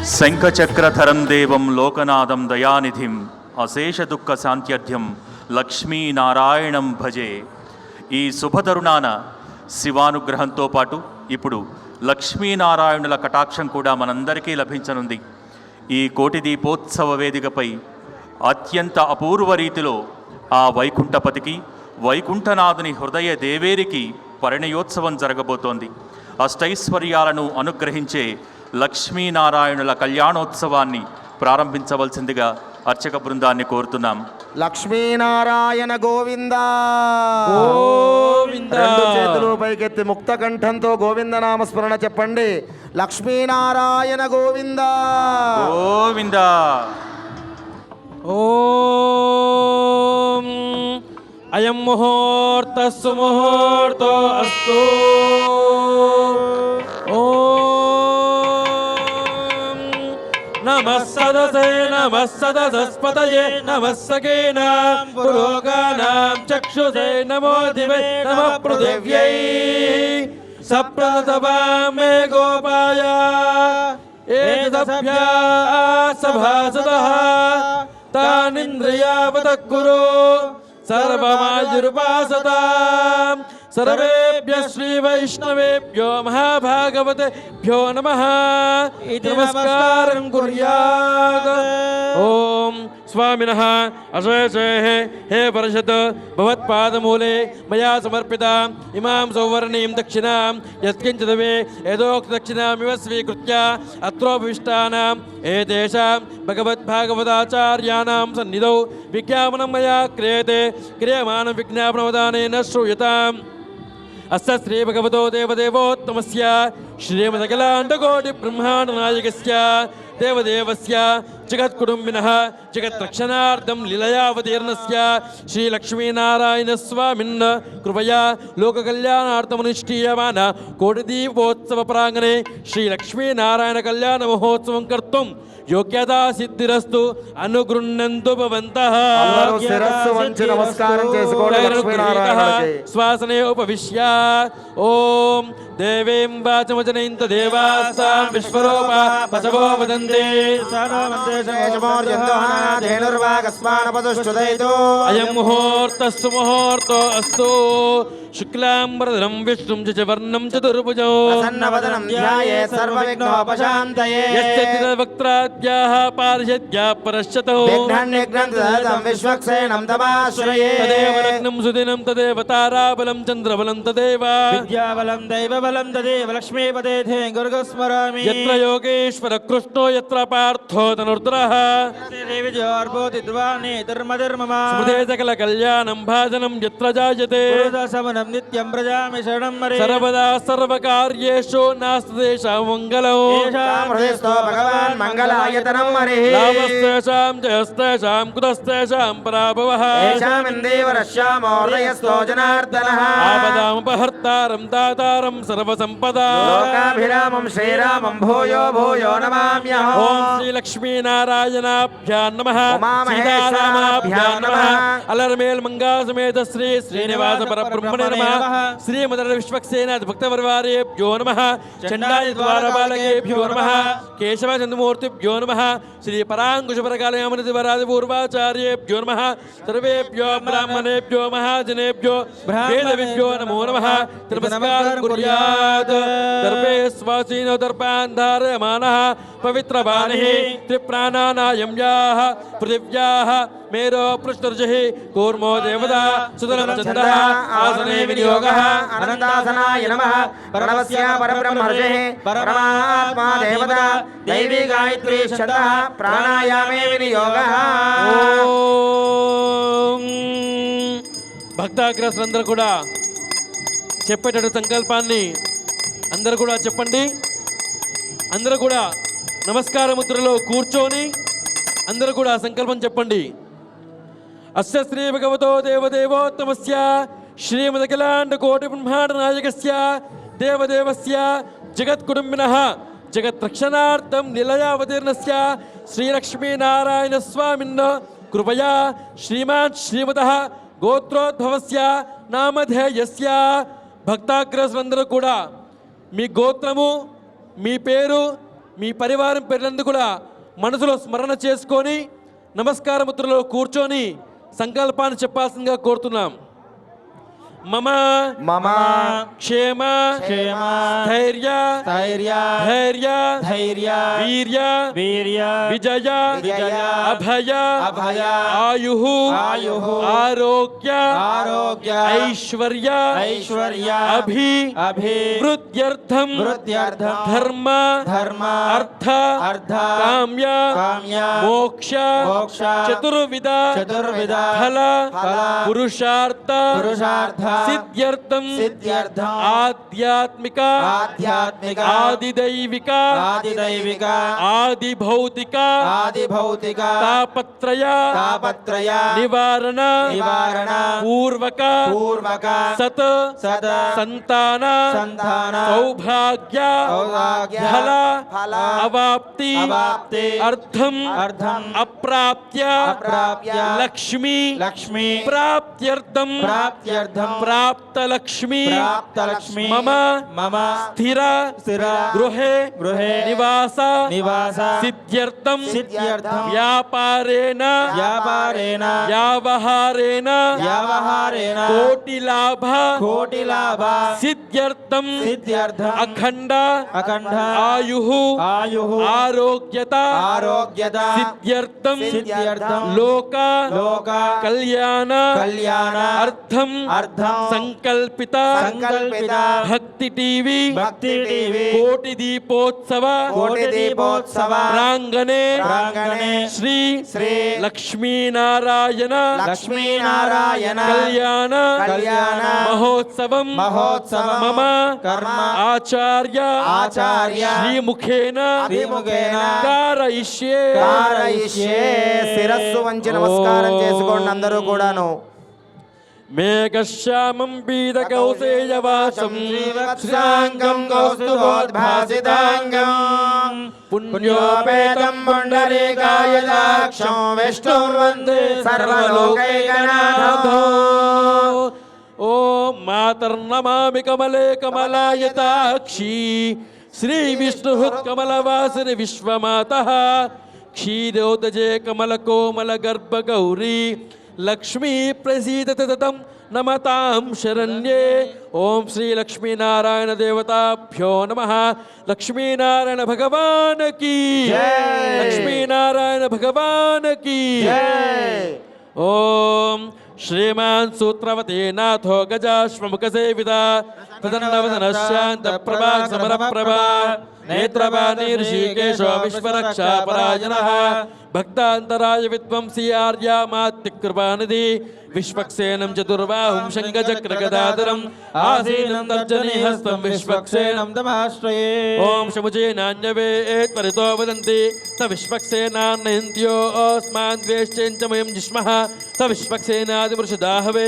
శంఖచక్రధరం దేవం లోకనాథం దయానిధిం అశేష దుఃఖ శాంత్యర్థ్యం లక్ష్మీనారాయణం భజే. ఈ శుభతరుణాన శివానుగ్రహంతో పాటు ఇప్పుడు లక్ష్మీనారాయణుల కటాక్షం కూడా మనందరికీ లభించనుంది. ఈ కోటి దీపోత్సవ వేదికపై అత్యంత అపూర్వ రీతిలో ఆ వైకుంఠపతికి వైకుంఠనాథుని హృదయ దేవేరికి పరిణయోత్సవం జరగబోతోంది. అష్టైశ్వర్యాలను అనుగ్రహించే లక్ష్మీనారాయణుల కళ్యాణోత్సవాన్ని ప్రారంభించవలసిందిగా అర్చక బృందాన్ని కోరుతున్నాం. లక్ష్మీనారాయణ గోవింద గోవింద. రెండు చేతులు పైకెత్తి ముక్త కంఠంతో గోవిందనామస్మరణ చెప్పండి. లక్ష్మీనారాయణ గోవింద గోవింద. ఓం అయం ముహూర్త సుముహూర్తో అస్తు. నమః సదసే నమః సదసస్పతయే నమః సఖీనాం పురోగానాం చక్షుషే నమో దివై నమః పృథివ్యై సప్రతభాం మే గోపాయ ఏతదభ్యా సభాసదః తానింద్రియావతః కురు సర్వమాయురుపాసతాం. సర్వేభ్యః శ్రీ వైష్ణవేభ్యో మహాభాగవతేభ్యో నమః. నమస్కారం కుర్యాత్. ఓం స్వామినః అశేషేః హే పరిషత్ భవత్పాదమూలే మయా సమర్పిత ఇమాం సౌవర్ణీం దక్షిణాం యత్కించిదవే యథోక్త దక్షిణామివ స్వీకృత్య అత్రోపవిష్టానాం ఏతేషాం భగవద్భాగవతాచార్యాణాం సన్నిధౌ విజ్ఞాపనం మయా క్రియతే క్రియమాణం విజ్ఞాపనవదానేన శ్రూయతాం. అస్య శ్రీ భగవతో దేవదేవోత్తమస్య శ్రీమదఖిలాండకోటి బ్రహ్మాండనాయకస్య దేవదేవస్య జగత్కుటుంబినః జగత్రక్షణార్థం లీలయావతీర్ణస్య శ్రీ లక్ష్మీనారాయణ స్వామిన్ కృపయా లోకకల్యాణార్థమనుష్ఠీయమాన కోటిదీపోత్సవ ప్రాంగణే శ్రీ లక్ష్మీనారాయణ కళ్యాణ మహోత్సవం కర్తుం యోగ్యతా సిద్ధిరస్తు అనుగృహ్ణంతు భవంతః. శిరస్సు వంచి నమస్కారం చేసుకోండి లక్ష్మీనారాయణకి. శ్వాసనే ఉపవిశ్య ఓం దేవీం వాచమజనైంత దేవాస్తాం విశ్వరూప పశవో వదంతే. అయం ముహూర్తః సుముహూర్తో అస్తు. శుక్లాంబరధరం విష్ణుం చతుర్వర్ణం చతుర్భుజం యస్య వక్త్రాద్యాః పారిషద్యాః పరశ్చతో తదేవ లగ్నం సుదినం తదేవ తారాబలం చంద్రబలం తదేవ విద్యాబలం దైవబలం తదేవ లక్ష్మీపదే గురుస్మరామి. యత్ర యోగేశ్వర కృష్ణో యత్ర పార్థో ధనుర్ధరః స్మృతే సకల కళ్యాణం భాజనం యత్ర జాయతే సమనం నిత్యం ప్రజామి శరణం మరే. సర్వదా సర్వకార్యేషు నాస్తి తేషాం మంగళం భగవాన్ మంగళాయతనం హరిః. లాభస్తేషాం జయస్తేషాం కుతస్తేషాం పరాభవః. ఆపదాముపహర్తారం దాతారం సర్వసంపదాం. లోకాభిరామం శ్రీరామం భూయో భూయో నమామ్యహం. ఓం శ్రీ లక్ష్మీనారాయణాభ్యాం నమః. ఉమామహేశ్వరాభ్యాం సీతారామాభ్యాం నమః. నమః. అలర్మేల్ మంగా సమేత శ్రీ శ్రీనివాస పరబ్రహ్మణే నమః. శ్రీమదర విశ్వక్సేనాథ భక్తవర్వారేభ్యో నమః. చండాయ ద్వారపాలకేభ్యో నమః. కేశవ చంద్రమూర్తిభ్యో నమః. శ్రీ పరాంకుశపరకాలయామనిధి వరాది పూర్వాచార్యేభ్యో నమః. సర్వేభ్యో బ్రాహ్మణేభ్యో మహాజనేభ్యో వేదవిభ్యో నమో నమః. నమస్కారం కుర్యాత్. దర్భే స్వాసీనో దర్భాన్ ధారయమానః పవిత్రవాణిః త్రిప్రాణానాయం యాః పృథివ్యాః మేరో పృష్ఠర్జః కూర్మో దేవతా సుతలం చందః ఆసనే వినియోగః. అనంతాసనాయ నమః. ప్రణవస్య పరబ్రహ్మర్షిః పరమాత్మా దేవతా దైవీ గాయత్రీ శతః ప్రాణాయామే వినియోగః. ఓం భక్తాగ్రస్తులందరూ కూడా చెప్పేటట్టు సంకల్పాన్ని అందరూ కూడా చెప్పండి. అందరూ కూడా నమస్కార ముద్రలో కూర్చొని అందరూ కూడా సంకల్పం చెప్పండి. అస్య శ్రీ భగవతో దేవదేవోత్తమస్య శ్రీమదఖిలాండ కోటి బ్రహ్మాండ నాయకస్య దేవదేవస్య జగత్కుటుంబినః జగత్రక్షణార్థం నిలయావతీర్ణస్య శ్రీలక్ష్మీనారాయణ స్వామిన్ కృపయా శ్రీమాన్ శ్రీమతః గోత్రోద్భవస్య నామధేయస్య. భక్తాగ్రస్తులందరూ కూడా మీ గోత్రము, మీ పేరు, మీ పరివారం పేర్లందు కూడా మనసులో స్మరణ చేసుకొని నమస్కార ముద్రలో కూర్చొని సంకల్పాన్ని చెప్పాల్సిందిగా కోరుతున్నాం. మమ మమ క్షేమ క్షేమ ధైర్య ధైర్య ధైర్య ధైర్య వీర్య వీర్య విజయ విజయ అభయ అభయ ఆయు ఆయుః ఆరోగ్య ఆరోగ్య ఐశ్వర్య ఐశ్వర్య అభి అభి వృద్ధ్యర్థం వృద్ధ్యర్థం ధర్మ ధర్మ అర్థ అర్థ కామ్య కామ్య మోక్ష మోక్ష చతుర్విధ చతుర్విధ ఫల ఫల పురుషార్థ పురుషార్థ సిద్ధ్యర్థం సిద్ధ్యర్థం ఆధ్యాత్మిక ఆధ్యాత్మిక ఆదిదైవిక ఆదిదైవిక ఆదిభౌతిక ఆదిభౌతిక తాపత్రయ తాపత్రయ నివారణ నివారణ పూర్వక పూర్వక సత్ సద సంతాన సంతాన సౌభాగ్య సౌభాగ్య ఫల ఫల అవాప్తి అవాప్తి అర్థం అర్థం అప్రాప్య అప్రాప్య లక్ష్మి లక్ష్మి ప్రాప్త్యర్థం ప్రాప్త్యర్థం ప్రాప్త లక్ష్మి ప్రాప్తలక్ష్మి మమ మమ స్థిర స్థిర గృహే గృహే నివాస నివాస సిద్ధ్యర్థం సిద్ధ్యర్థం వ్యాపారేణ వ్యాపారేణ వ్యవహారేణ వ్యవహారేణ కోటి లాభ కోటి లాభ సిద్ధ్యర్థం సిద్ధ్యర్థం అఖండ అఖండ ఆయు ఆయుః ఆరోగ్యత ఆరోగ్యత సిద్ధ్యర్థం సిద్ధ్యర్థం లోక లోక కళ్యాణ కళ్యాణ అర్థం అర్థం సంకల్పిత సంకల్పిత భక్తి టీవీ భక్తి టీవీ కోటి దీపోత్సవ కోటి దీపోత్సవ ప్రాంగణే ప్రాంగణే శ్రీ శ్రీ లక్ష్మీనారాయణ లక్ష్మీనారాయణ కళ్యాణ కళ్యాణ మహోత్సవం మహోత్సవం మమ కర్మ ఆచార్య ఆచార్య శ్రీముఖేన శ్రీముఖేన కారయిష్యే కారయిష్యే. శిరస్సు వంచి నమస్కారం చేసుకోండి అందరూ కూడాను. మేఘశ్యామం పీతకౌసేయవాసం శ్రీవత్సాంగం కౌస్తుభోద్భాసితాంగం పుణ్యోపేతం పుండరీకాయదాక్షం విష్ణుర్వందే సర్వలోకైకనాథో. ఓం మాతర్నమామి కమలే కమలాయతాక్షి శ్రీ విష్ణు కమలవాసిని విశ్వమాతః క్షీరోదజే కమల కోమల గర్భ గౌరీ లక్ష్మీ ప్రసీదత తతం నమతాం శరణ్యే. ఓం శ్రీ లక్ష్మీనారాయణ దేవతాభ్యో నమః. లక్ష్మీనారాయణ భగవాన్ కీ జై. లక్ష్మీనారాయణ భగవాన్ కీ జై. ఓం శ్రీమాన్ సూత్రవతే నాథో గజాశ్వముఖ సేవిత ప్రసన్నవదన శాంత ప్రభా సమర ప్రభా నేత్రపాణి ఋషికేశో విశ్వరక్షా పరాయణః భక్తాంతరాయ విద్వంసీ ఆర్యామాత్యకృపానిధి విశ్వక్సేనం చతుర్బాహుం శంఖచక్రగదాధరం ఆసీనం తర్జనీహస్తం విశ్వక్సేనం తమాశ్రయే. ఓం శముజే నాన్యవే త్వరితో వదంతి స విశ్వక్సేనాన్నయంత్యో ఓస్మాన్ ద్వేష్చేంచమయం జిష్మః స విశ్వక్సేనాదివృషదాహవే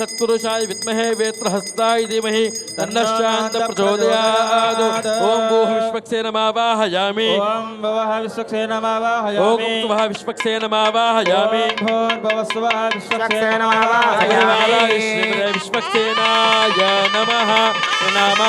తత్పురుషాయ విద్మహే వేత్రహస్తాయ ధీమహి తన్నః శాంత ప్రచోదయాత్. ఓం భూః విశ్వక్సేనమావాహయామి. ఓం భవః ఓం విశ్వక్సేనమావాహయామి. భూః విశ్వక్సేనమావాహయామి. భూర్భువస్సువః విశ్వక్సేనమావాహయామి. శ్రీమతే విశ్వక్సేనాయ నమః. ప్రణామ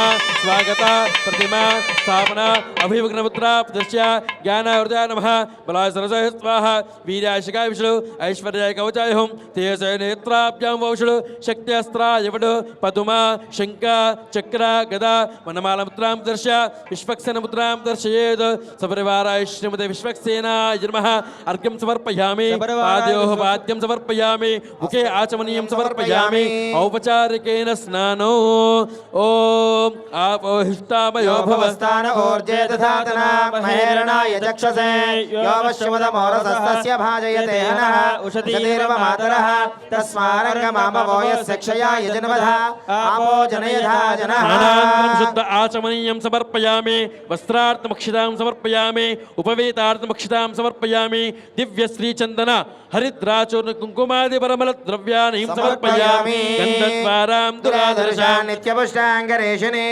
స్వాగత ప్రతిమా స్థాపన అభివగ్నముద్ర ప్రతిష్ఠ జ్ఞాన హృదయ నమః. బలాయ సరసాయ స్వాహ వీర్యాయ శిఖాయ విషుడు ఐశ్వర్యాయ కవచాయ హోం తేజసాయ నేత్రాభ్యాం వౌషుడు శక్తి అస్త్రాయ వడు పదుమ శంఖ చక్ర గద వనమాల ముద్రాం దర్శ విశ్వక్సేన ముద్రాం దర్శయేద్. సపరివారాయ శ్రీమతే విశ్వక్సేనాయ నమః. అర్ఘ్యం సమర్పయామి. పాదయోః పాద్యం సమర్పయామి. ముఖే ఆచమనీయం సమర్పయామి. ఔపచారికేన స్నానో. ఓం ఆపోహిష్టామయో భవ. భవస్థాన ఊర్జే దధాతన మహేరణాయ చక్షసే యోవశ్యమదమోరసస్తస్య భాజయతే అనః ఉషతీర్వ మాతరః తస్మారంగమామవో యస్య క్షయాయ జన్మధ ఆపో జనయధా జనః. స్నానానంతరం శుద్ధ ఆచమనీయం సమర్పయామి. వస్త్రార్థమక్షితాం సమర్పయామి. ఉపవేతార్థమక్షితాం సమర్పయామి. దివ్య శ్రీచందన హరిద్రాచూర్ణ కుంకుమాది పరిమళ ద్రవ్యాన్ని సమర్పయామి. గంధద్వారాం దురాదర్శా నిత్యపుష్టాంగరేషిణే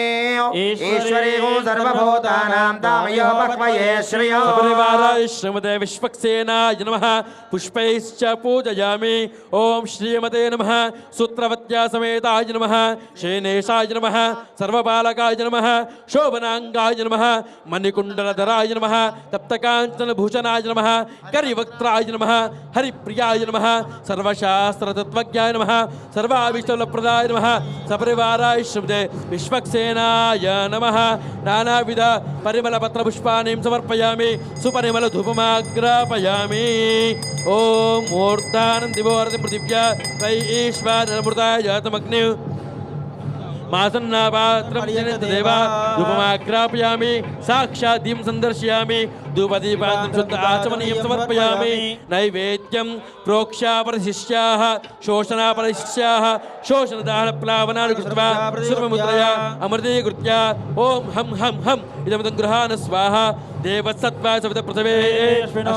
ఈశ్వరీగో సర్వభూతానాం తామయో బహ్వయే శ్రియో. పరివారాయ శ్రీమతే విశ్వక్సేనాయ నమః. పుష్పైశ్చ పూజయామి. ఓం శ్రీమతే నమః. సూత్రవత్యా సమేతాయ నమః. శేనేశాయ నమః. నమః సర్వపాలకాయ నమః శోభనాంగాయ నమః మణికుండలధరాయ నమః తప్తకాంచనభూషణాయ నమః కరివక్త్రాయ నమః హరిప్రియాయ నమః సర్వశాస్త్రతత్వజ్ఞాయ నమః సర్వాభీష్టఫలప్రదాయ నమః సపరివారాయ శ్రీమతే విశ్వక్సేనాయ నమః నానావిధ పరిమళపత్రపుష్పాణి సమర్పయామి సుపరిమళధూపమాగ్రాపయామి ఓం మూర్ధానం దివోరతి పృథివ్యా వైశ్వానరమృతాయ జాతమగ్ని మాసన్నాపాత్రం దేవ ధూపమాగ్రాపయామి సాక్షాత్ దీం సందర్శయామి ధూపదీపాంతం శుద్ధ ఆచమనీయం సమర్పయామి నైవేద్యం ప్రోక్షాపరశిష్యాః శోషణాపరశిష్యాః శోషణదాన ప్లావనాలు కృత్వా సుర్వముద్రయా అమృతీకృత్య ఓం హం హం హం ఇదమిదం గృహాణ స్వాహ దేవసత్వా సవిత పృథివే అశ్వినో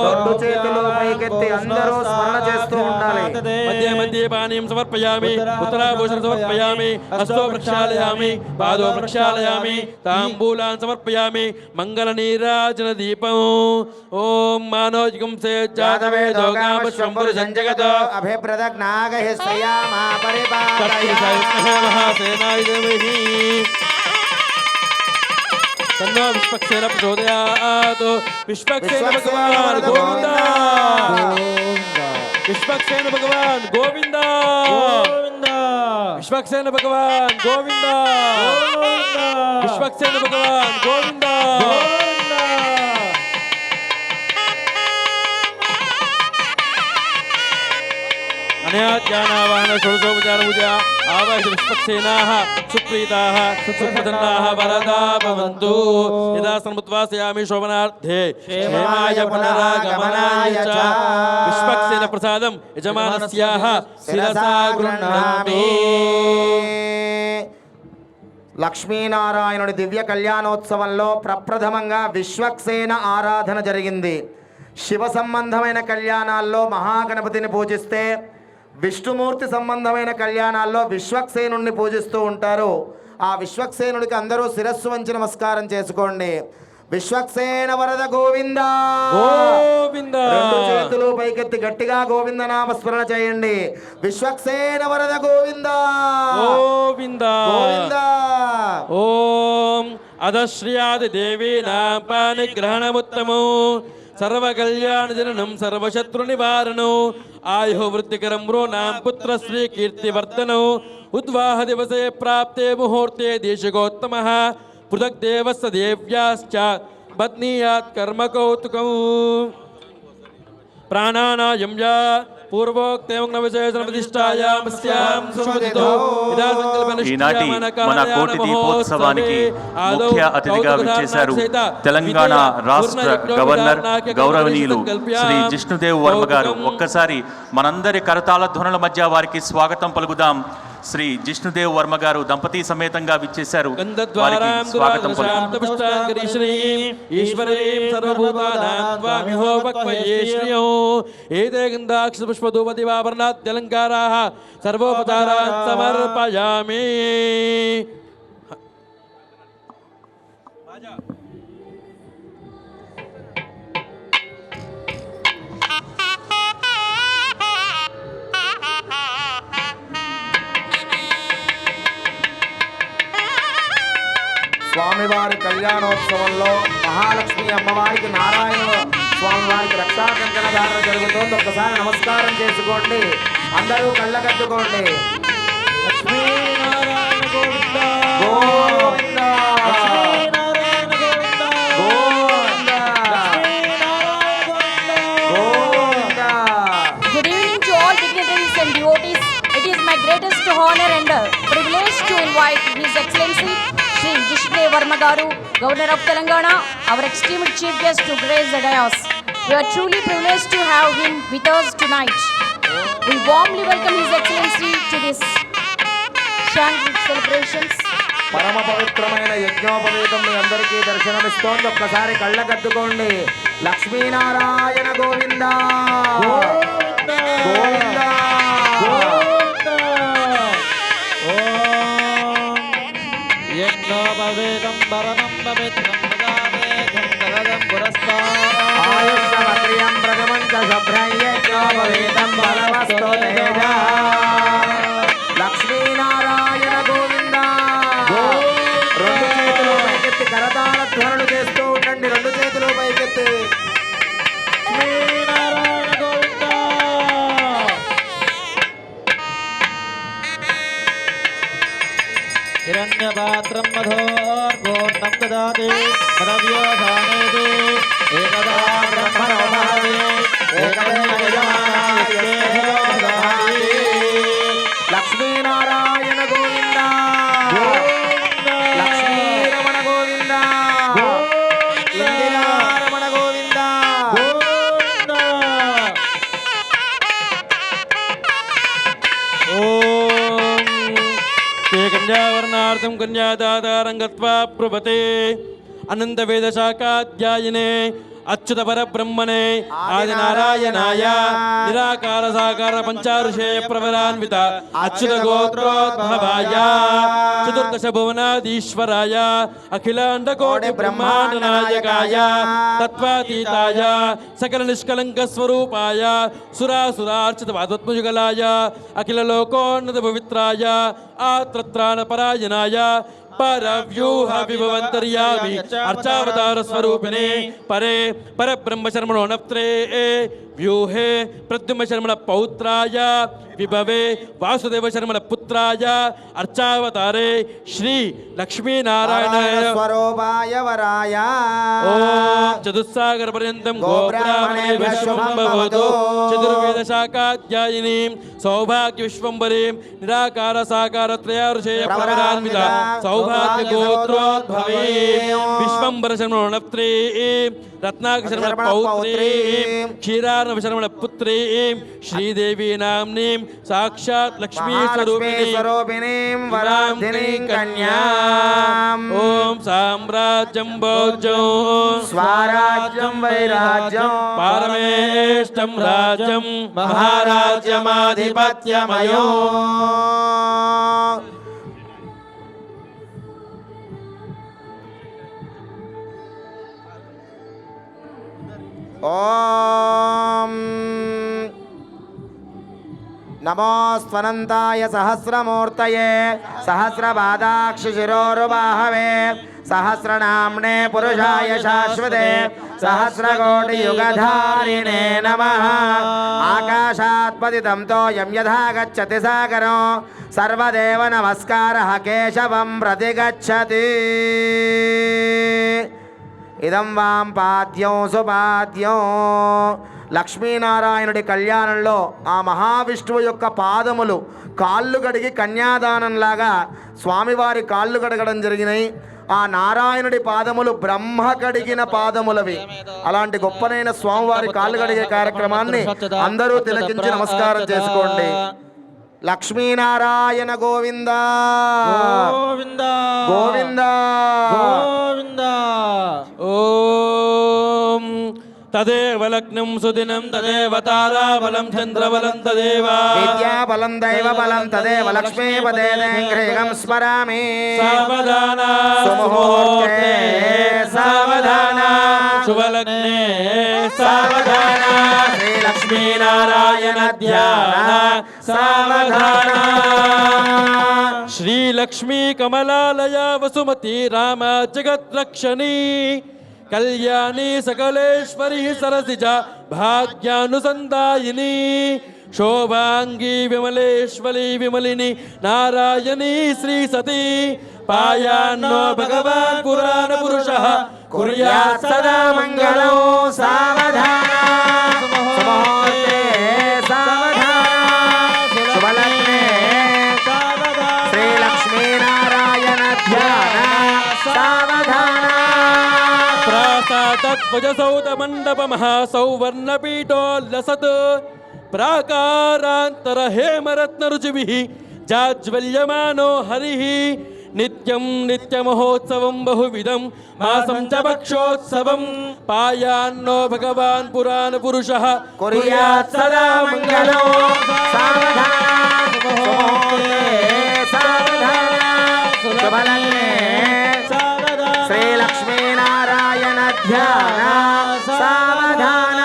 రెండు చేతులు పైకెత్తి అందరూ స్మరణ చేస్తూ ఉండాలి. మధ్య మధ్య పానీయం సమర్పయామి ఉత్తరాభూషణం సమర్పయామి హస్తో ప్రక్షాళయామి పాదో ప్రక్షాళయామి తాంబూలాన్ సమర్పయామి మంగళ నీరాజన దీపం ఓం మానోజికం సే జాతవేదో గామశ్వంపురు సంజగతో అభిప్రదగ్నాగహి శ్రేయామా పరిపాలయ మహాసేనాయ దేవహి తన్నో విశ్వక్సేన ప్రచోదయాత్ విశ్వక్సేన భగవాన్ గోవింద విశ్వక్సేన భగవాన్ గోవింద విశ్వక్సేన భగవాన్ గోవింద విశ్వక్సేన భగవాన్ గోవింద అనయాజ్ఞానావాహన షోడశోపచార పూజ ఆవాహ విశ్వక్సేనాః సుప్రీతాః సుప్రసన్నాః వరదా భవంతు యదా సముద్వాసయామి శోభనార్థే క్షేమాయ పునరాగమనాయ చ విశ్వక్సేన ప్రసాదం యజమానస్యాః శిరసా గృహ్ణామి. లక్ష్మీనారాయణుడి దివ్య కళ్యాణోత్సవంలో ప్రప్రథమంగా విశ్వక్సేన ఆరాధన జరిగింది. శివ సంబంధమైన కళ్యాణాల్లో మహాగణపతిని పూజిస్తే, విష్ణుమూర్తి సంబంధమైన కళ్యాణాల్లో విశ్వక్సేనుణ్ణి పూజిస్తూ ఉంటారు. ఆ విశ్వక్సేనుడికి అందరూ శిరస్సు వంచి నమస్కారం చేసుకోండి. విశ్వక్సేన వరద గోవింద గోవింద. రెండు చేతులు పైకెత్తి గట్టిగా గోవింద నామ స్మరణ చేయండి. విశ్వక్సేన వరద గోవింద గోవింద గోవింద. ఓం అధశ్రియాది దేవీనాం పానిగ్రహణముత్తమో సర్వకళ్యాణ జననం సర్వశత్రు నివారణం ఆయు వృత్తికరం నృణాం పుత్రశ్రీ కీర్తివర్ధనం ఉద్వాహ దివసే ప్రాప్తే ముహూర్తే దేశికోత్తమః పృథక్ దేవస్య దేవ్యాశ్చ పత్నీయాత్ కర్మ కౌతుకం ప్రాణానాయం యా పూర్వోక్తేన విశేషణ ప్రతిష్టాయామస్యాం సుమతితో ఇదా సంకల్పన ఈనాటి మన కోటి దీపోత్సవానికి ముఖ్య అతిథిగా విచ్చేశారు తెలంగాణ రాష్ట్ర గవర్నర్ గౌరవనీయులు శ్రీ జిష్ణుదేవ్ వర్మ గారు. ఒక్కసారి మనందరి కరతాళ ధ్వనుల మధ్య వారికి స్వాగతం పలుకుదాం. శ్రీ జిష్ణుదేవ్ వర్మ గారు దంపతి సమేతంగా విచ్చేశారు. వారికి స్వాగతం పుష్పధూపదివాభరణాత్ తెలంగాణాః సర్వోపచారాన్ సమర్పయామి. స్వామివారి కళ్యాణోత్సవంలో మహాలక్ష్మి అమ్మవారికి, నారాయణ స్వామివారికి రక్షాకంకణ ధారణ జరుగుతోంది. ఒక్కసారి నమస్కారం చేసుకోండి. అందరూ కళ్ళకద్దుకోండి. Lakshminarayana Govinda Govinda Lakshminarayana Govinda Govinda Govinda. Good evening to all dignitaries and devotees. It is my greatest honor and privilege to invite His Excellency Shri Jishnudev Varma Garu, Governor of Telangana, our esteemed chief guest to grace the dais. We are truly privileged to have him with us tonight. We warmly welcome His Excellency to this Shanghai celebrations. పరమ పవిత్రమైన యజ్ఞోపవీతం మీ అందరికీ దర్శనమిస్తోంది. ఒక్కసారి కళ్ళకద్దుకోండి. లక్ష్మీనారాయణ గోవింద గోవింద. యజ్ఞోపవేదం పరమం పవిత్రం పదావేదం తదం పురస్కారం ఆయుష్యమక్రియం ప్రథమంచ శుభ్రం యజ్ఞోపవీతం బలవస్తో తేజ. లక్ష్మీనారాయణ గోవింద కన్యాదాతారం గత్వా ప్రభతే అనంత వేద శాఖాధ్యాయినే అచ్యుత పరబ్రహ్మణే ఆదినారాయణాయ నిరాకార సాకార పంచారుషేయ ప్రవరాన్విత అచ్యుత గోత్రోద్భవాయ చతుర్దశ భువనాధీశ్వరాయ అఖిలాండ కోటి బ్రహ్మాండ నాయకాయ తత్వాతీతాయ సకల నిష్కలంక స్వరూపాయ సురాసురార్చిత పాదోత్మయుగలాయ అఖిల లోకోన్నత పవిత్రాయ ఆత్రత్రాణ పరాయణాయ పరవ్యూహ విభవంతర్యామి అర్చావతార స్వరూపిణే పరే పరబ్రహ్మ శర్మణో నప్త్రే వ్యూహే ప్రద్యుమ్న శర్మణ పౌత్రాయ విభవే వాసుదేవ శర్మణ పుత్రాయ అర్చావతారే శ్రీ లక్ష్మీనారాయణ స్వరూపాయ వరాయ ఓం చతుస్సాగర పర్యంతం గోబ్రాహ్మణే విశ్వంభవతు చతుర్వేద శాఖాధ్యాయినీం సౌభాగ్య విశ్వంబరీం నిరాకార సాకార త్రయారుషేయ ప్రవరాన్విత సౌభాగ్య గోత్రోద్భవీం విశ్వంబర శర్మణ నప్త్రీం రత్నాకర శర్మణ పౌత్రీం క్షీరార్ణవ శర్మణ పుత్రీం శ్రీదేవి నామ్నీం సాక్షాత్ లక్ష్మీ స్వరూపిణీం వరాధినీం కన్యాం ఓం సామ్రాజ్యం భోజ్యం స్వరాజ్యం వైరాజ్యం పారమేష్టం రాజ్యం మహారాజ్యమాధిపత్యమయో ఓం నమోస్త్వనంతాయ సహస్రమూర్తయే సహస్రపాదాక్షి శిరోరుబాహవే సహస్రనామ్నే పురుషాయ శాశ్వతే సహస్రకోటియుగధారిణే నమః ఆకాశాత్ పతితం తోయం యథా గచ్చతి సాగరం సర్వదేవ నమస్కారః కేశవం ప్రతిగచ్చతి ఇదం వాం పాద్యం సుపాద్యం లక్ష్మీనారాయణుడి కళ్యాణంలో ఆ మహావిష్ణువు యొక్క పాదములు కాళ్ళు కడిగి కన్యాదానంలాగా స్వామివారి కాళ్ళు కడగడం జరిగినాయి. ఆ నారాయణుడి పాదములు బ్రహ్మ కడిగిన పాదములవి. అలాంటి గొప్పనైన స్వామివారి కాళ్ళు కడిగే కార్యక్రమాన్ని అందరూ తిలకించి నమస్కారం చేసుకోండి. లక్ష్మీనారాయణ గోవింద గోవింద గోవింద గోవింద. ఓం తదేవ లగ్నం సుదినం తదేవ తారాబలం చంద్రబలం తదేవ విద్యాబలం దైవబలం తదేవ లక్ష్మీపదే గ్రేగం స్మరామి. సావధాన సుముహూర్తే సావధాన శుభలగ్నే సావధాన శ్రీ లక్ష్మీనారాయణ ధ్యాన సావధాన. శ్రీ లక్ష్మీ కమలాలయ వసుమతి రామ జగద్రక్షణి కళ్యాణి సకలేశ్వరి సరసిజ భాగ్యానుసందాయిని శోభాంగి విమలేశ్వరి విమలిని నారాయణి శ్రీ సతీ పాయాన్నో భగవాన్ పురాణ పురుష కుర్యాత్ సదా మంగళం. సావధాన సుముహూర్తే సావధాన శుభలగ్నే శ్రీ లక్ష్మీనారాయణ ధ్యాన సావధాన. ప్రాసాదధ్వజసౌధ మండప మహాసౌవర్ణపీఠోల్లసత్ ప్రాకారాంతర హేమరత్న రుచిభిః జాజ్వల్యమానో హరిః నిత్యం నిత్యమహోత్సవం బహువిధం మాసం చ భక్షోత్సవం పాయాన్నో భగవాన్ పురాణ పురుషః కుర్యాత్ సదా మంగళం. సావధాన సుముహూర్తే సావధాన శుభలగ్నే శ్రీ లక్ష్మీనారాయణ ధ్యాన సావధాన.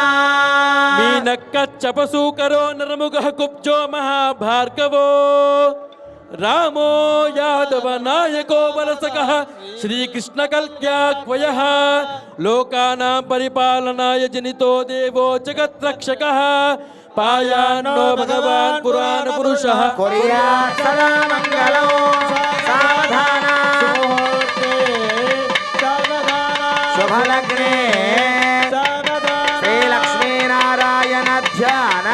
మీనక్కచ్చపసూకరో నరముగః కుబ్జో మహాభార్గవో రామో యాదవ నాయకో వలసకః శ్రీకృష్ణ కల్క్యాక్వయః లోకానాం పరిపాలనాయ జనితో దేవో జగద్రక్షకః పాయాన్నో భగవాన్ పురాణ పురుషః కుర్యాత్ సదా మంగళం. సావధాన శుభలగ్నే శ్రీ లక్ష్మీనారాయణ ధ్యాన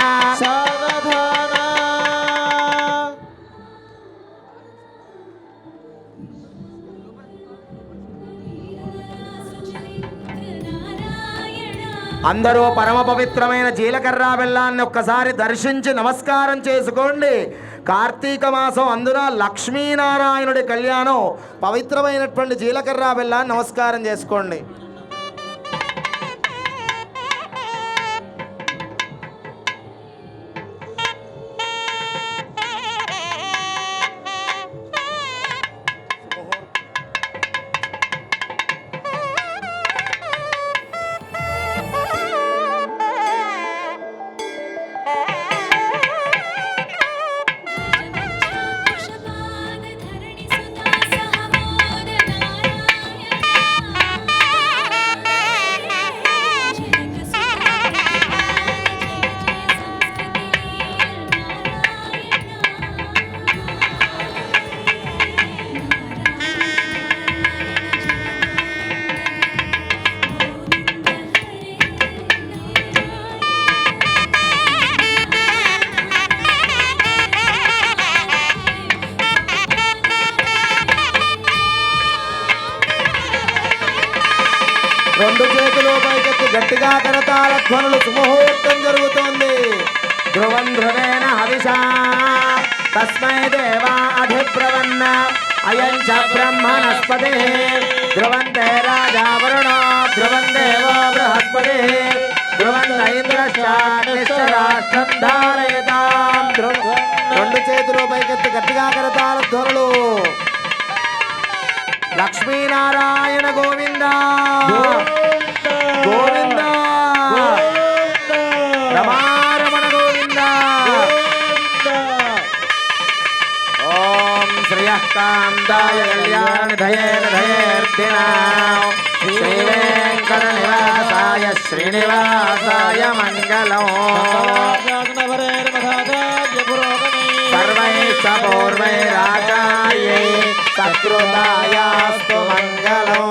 అందరూ పరమ పవిత్రమైన జీలకర్ర బెల్లాన్ని ఒక్కసారి దర్శించి నమస్కారం చేసుకోండి. కార్తీక మాసం అందున లక్ష్మీనారాయణుడి కళ్యాణం పవిత్రమైనటువంటి జీలకర్ర బెల్లాన్ని నమస్కారం చేసుకోండి. రెండు చేతులు పైకెత్తి గట్టిగా కరతాళ ధ్వనులు, సుముహూర్తం జరుగుతోంది. ధ్రువం ధ్రువేణ హవిషా తస్మై దేవా అధిబ్రవన్న అయం చ బ్రహ్మణస్పతి ధ్రువంతే రాజా వరుణో ధ్రువం దేవో బృహస్పతి ధ్రువంత ఇంద్రశ్చాగ్నిశ్చ రాష్ట్రం ధారయతాం. రెండు చేతులు పైకెత్తి గట్టిగా కరతాళ ధ్వనులు. లక్ష్మీనారాయణ గోవింద గోవింద రమారమణ గోవింద. ఓం శ్రియకాంతాయ కళ్యాణధయేన ధయేర్దినాం శ్రీ వెంకట నివాసాయ శ్రీనివాసాయ మంగళం. సర్వైశ్చ పూర్వైరాచార్యై సత్కృతాయాస్తు మంగళం.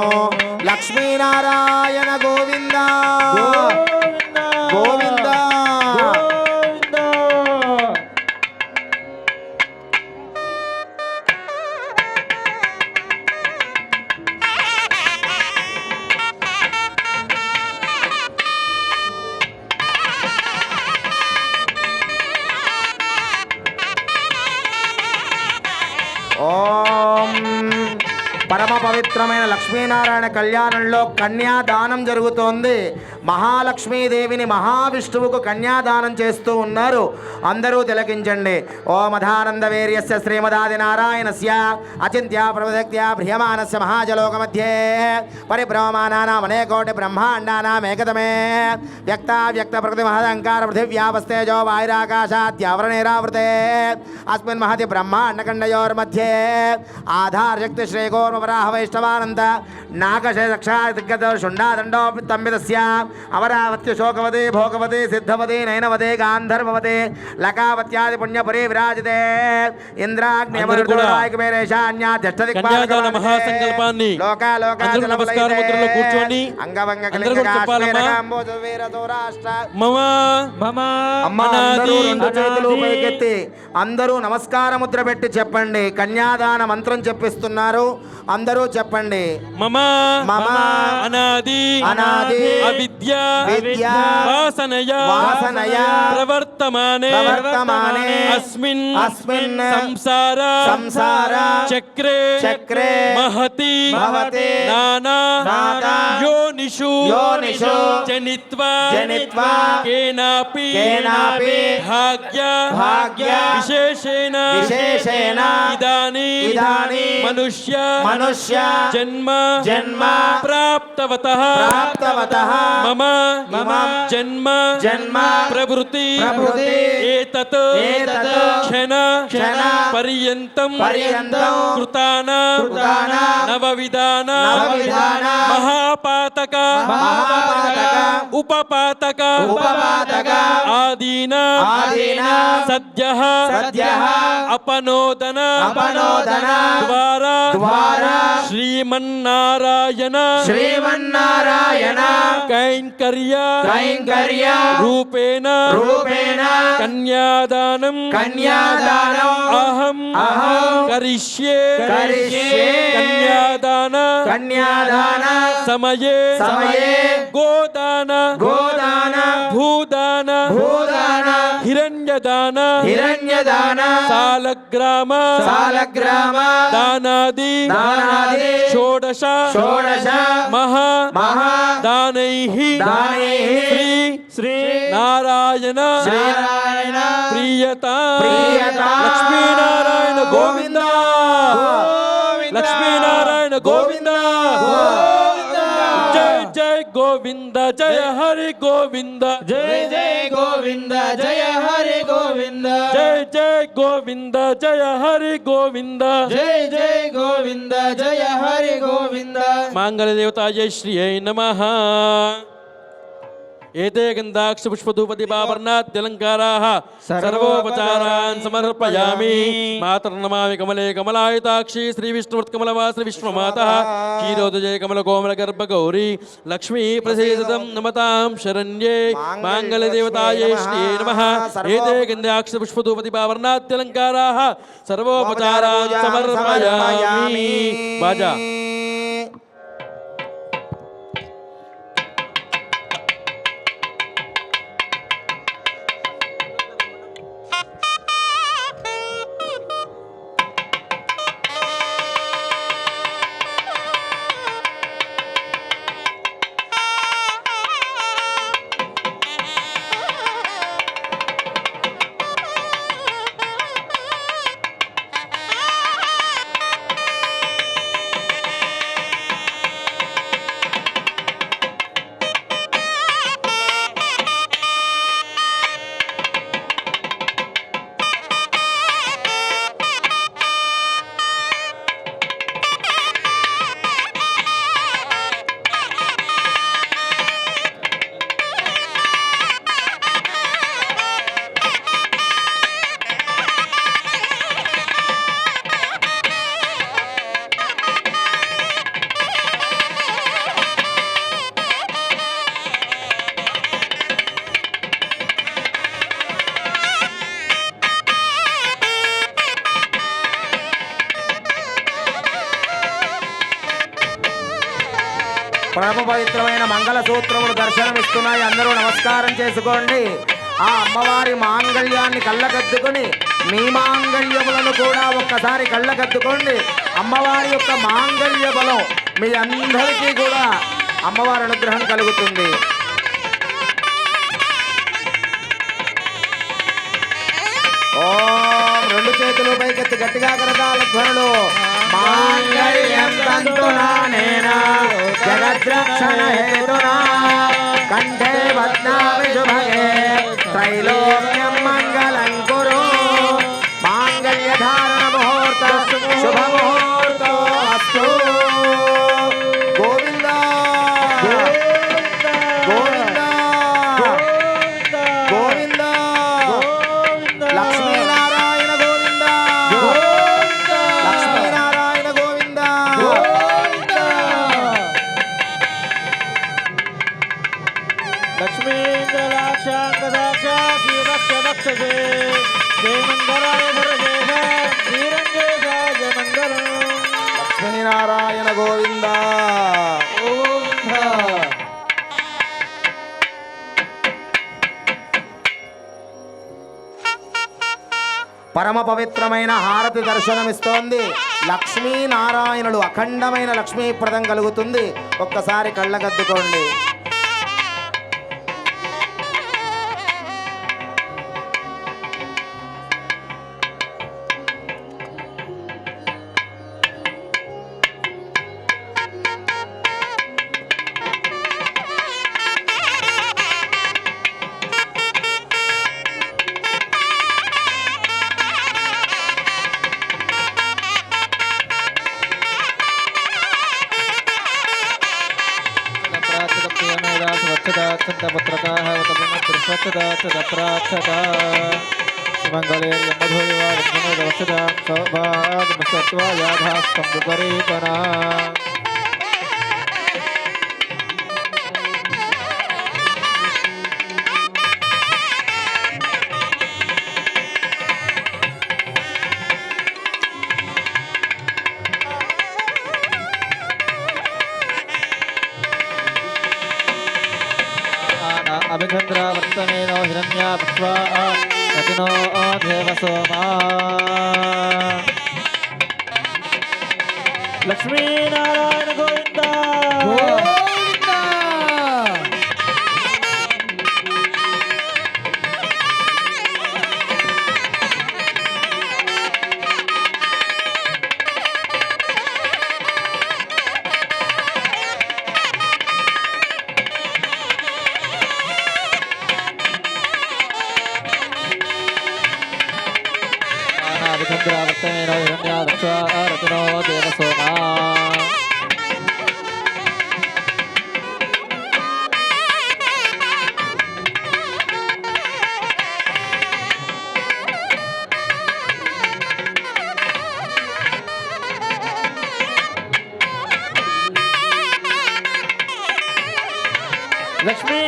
లక్ష్మీనారాయణ గోవింద గోవింద. ఓం పరమ పవిత్రమైన లక్ష్మీనారాయణ కళ్యాణంలో కన్యాదానం జరుగుతోంది. మహాలక్ష్మీదేవిని మహావిష్ణువుకు కన్యాదానం చేస్తూ ఉన్నారు. అందరూ తిలకించండి. ఓమధానంద వీర్యస్య శ్రీమదాది నారాయణస్య అచింత్య ప్రవదక్త్యా భ్రియమానస్య మహాజలోక మధ్యే పరిభ్రమమానానాం అనేకోటి బ్రహ్మాండానాం ఏకతమే వ్యక్త ప్రకృతి మహదంకార పృథివ్యాపస్తేజో వాయురాకాశాద్యావరణైరావృతే అస్మిన్ మహతి బ్రహ్మాండఖండయోర్मध्ये ఆధార శక్తి శ్రీకోర్మవరాహ వైష్ణవానంద నాగశక్షాదిగ్గత శుండాదండో తంబితస్య అమరావత్య శోకవతే భోగవతే సిద్ధవతే నయనవతే గాంధర్వవతే లకావత్యాది పుణ్యపురే విరాజితే కన్యాదాన మహాసంకల్పాన్ని అందరూ నమస్కార ముద్రలో కూర్చోండి. అందరూ నమస్కార ముద్ర పెట్టి చెప్పండి. కన్యాదాన మంత్రం చెప్పిస్తున్నారు. అందరూ చెప్పండి. మమ మమ అనాది అనాది అవిద్య విద్య వాసనయ వాసనయ ప్రవర్తమానే ప్రవర్తమానే అస్మిన్ అస్మిన్ సంసార సంసార చక్రే చక్రే మహతి భవతే నానా నానా యోనిషు యోనిషు జనిత్వా జనిత్వా కేనాపి కేనాపి భాగ్య భాగ్య విశేషేణ విశేషేణ ఇదానీ ఇదానీ మనుష్య మనుష్య జన్మ జన్మ ప్రాప్తవతః ప్రాప్తవతః మమ మమ జన్మ జన్మ ప్రవృత్తి ప్రవృత్తి ఏతత్ ఏతత్ క్షణ క్షణ పర్యంతం పర్యంతం కృతాన కృతాన నవవిధాన నవవిధాన మహాపాతక మహాపాతక ఉపపాతక ఉపపాతక ఆదీన ఆదీన సద్యః సద్యః అపనోదన అపనోదన ద్వారా ద్వారా శ్రీమన్నారాయణ శ్రీమన్నారాయణ కైంకర్య కైంకర్య రూపేణ రూపేణ కన్యాదానం కన్యాదానం అహం అహం కరిష్యే కరిష్యే కన్యాదాన కన్యాదాన సమయే సమయే గోదాన గోదాన భూదాన భూదాన హిరణ్యదాన హిరణ్యదాన సాలగ్రామ సాలగ్రామ దానాది దానాది షోడశ షోడశ మహా మహా దానైః దానైః శ్రీ శ్రీ నారాయణ నారాయణ ప్రియత ప్రియత లక్ష్మీనారాయణ గోవింద గోవింద లక్ష్మీనారాయణ గోవింద గోవింద జయ జయ గోవింద జయ హరి గోవింద జయ జయ గోవింద జయ హరి గోవింద జయ జయ గోవింద జయ హరి గోవింద జయ జయ గోవింద జయ హరి గోవింద మాంగళ్యదేవతాయ శ్రీయై నమః ఏతే గంధాక్షపుష్పధూపదీపావర్ణాద్యలంకారాः సర్వోపచారాన్ సమర్పయామి మాతర్నమామి కమలే కమలాయతాక్షి శ్రీవిష్ణువత్కమలవాసి విశ్వమాతః క్షీరోదజయ కమలకోమలగర్భగౌరీ లక్ష్మీ ప్రసీదతం నమతాం శరణ్యే మాంగళ్యదేవతాయై శ్రీయై నమః ఏతే గంధాక్షపుష్పధూపదీపావర్ణాద్యలంకారాः సర్వోపచారాన్ సమర్పయామి బాజా పరమ పవిత్రమైన మంగళ సూత్రములు దర్శనమిస్తున్నాయి. అందరూ నమస్కారం చేసుకోండి. ఆ అమ్మవారి మాంగళ్యాన్ని కళ్ళకద్దుకొని మీ మాంగళ్యములను కూడా ఒక్కసారి కళ్ళకద్దుకోండి. అమ్మవారి యొక్క మాంగళ్య బలం మీ అందరికీ కూడా అమ్మవారి అనుగ్రహం కలుగుతుంది. ఓం రెండు చేతులు పైకెత్తి గట్టిగా కరతాల ధ్వనులు. మాంగళ్యం తంతునా నేనా జగద్రక్షణ హేతునా కంఠే బధ్నామి శుభగే త్రైలోక్యం మంగళం కురు. మాంగళ్య ధారణ ముహూర్త శుభ ముహూర్త అస్తు. గోవింద గోవింద గోవింద లక్ష్మీనారాయణ గోవింద లక్ష్మీనారాయణ గోవింద. లక్ష్మీనారాయణ గోవింద. పరమ పవిత్రమైన హారతి దర్శనమిస్తోంది. లక్ష్మీనారాయణులు అఖండమైన లక్ష్మీప్రదం కలుగుతుంది. ఒక్కసారి కళ్ళగద్దుకోండి. అభిచంద్రావర్తమేనో హిరణ్యా పుష్పా రతినో దేవ సోమా లక్ష్మీనారాయణ గోవింద అభిచంద్రావర్తమేనో హిరణ్యా పుష్పా రతినో దేవ సోమా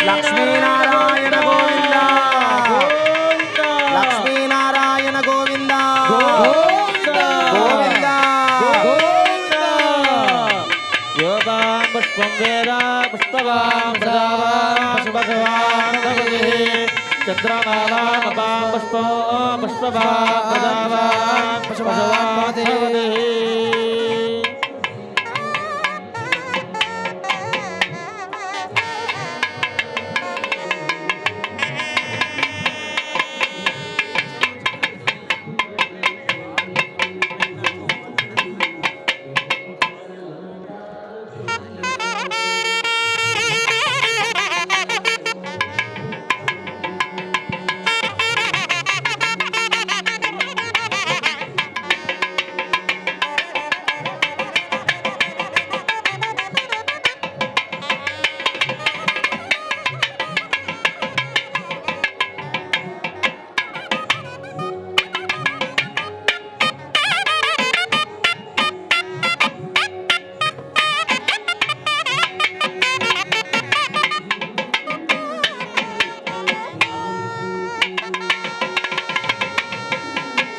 లక్ష్మీనారాయణ గోవింద లక్ష్మీనారాయణ గోవింద గోవింద యోగాం పుష్పం వేద పుష్పవాం ప్రజావాం పశుభగవాన్ చంద్రమాలామపాం పుష్పం పుష్పవాం ప్రజావాం పశుభగవాన్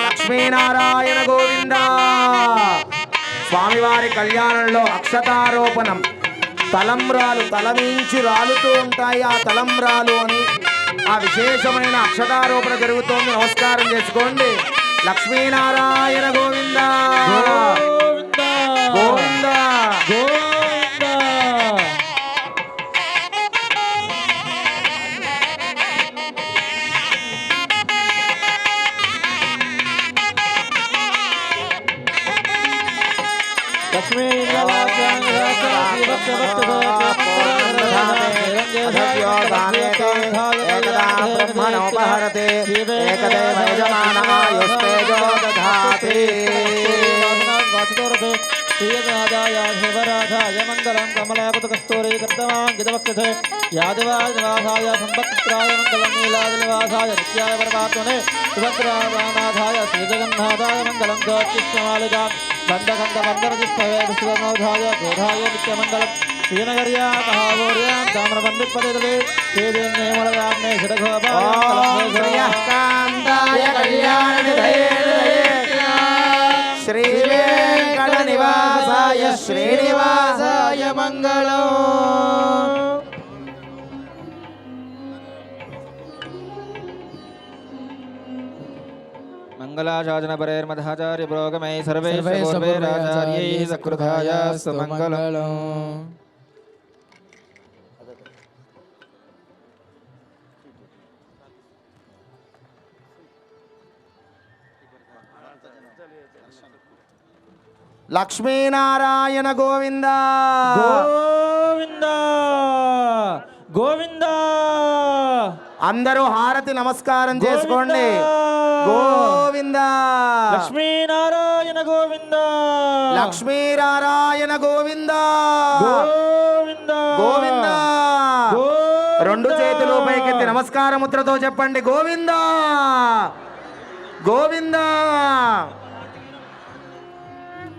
లక్ష్మీనారాయణ గోవింద స్వామివారి కళ్యాణంలో అక్షతారోపణం తలంబ్రాలు తలమించి రాలుతూ ఉంటాయి ఆ తలంబ్రాలు అని ఆ విశేషమైన అక్షతారోపణ జరుగుతోంది నమస్కారం చేసుకోండి లక్ష్మీనారాయణ గోవింద గోవింద బ్రహ్మణోపహరతే ఏకదేవయజమానాయుస్తేజో దధాతి శ్రీయదాయ శివరాధాయ మంగళం కమలాపతకస్తూరీ కర్తమాంగితవక్షసే యాదవాయ సంపత్పుత్రాయ మంగళం నీలాదివాసాయ నిత్యాయ పరమాత్మనే సుభద్రానాథాయ శ్రీజగన్నాథాయ మంగళం గోచిష్టమాలిగా బంధకంద బంధరజిష్టవే విశ్వమోధాయ గోధాయ నిత్యమంగళం శ్రీనగర్యా మహాభూర్యాం తామ్రబంధిపదే శ్రీదేన్నేమలయాన్నే శ్రీయకాంతాయ కళ్యాణనిధయే శ్రీవేంకట నివాసాయ శ్రీనివాసాయ మంగళం మంగళాశాసన పరేర్మధాచార్య పురోగమై సర్వైర్వేరాచార్యై సకృతాయాస్తు మంగళం లక్ష్మీనారాయణ గోవింద గోవింద గోవింద అందరూ హారతి నమస్కారం చేసుకోండి గోవింద లక్ష్మీనారాయణ గోవింద లక్ష్మీనారాయణ గోవింద గోవింద గోవింద రెండు చేతులు పైకెత్తి నమస్కార ముద్రతో చెప్పండి గోవింద గోవింద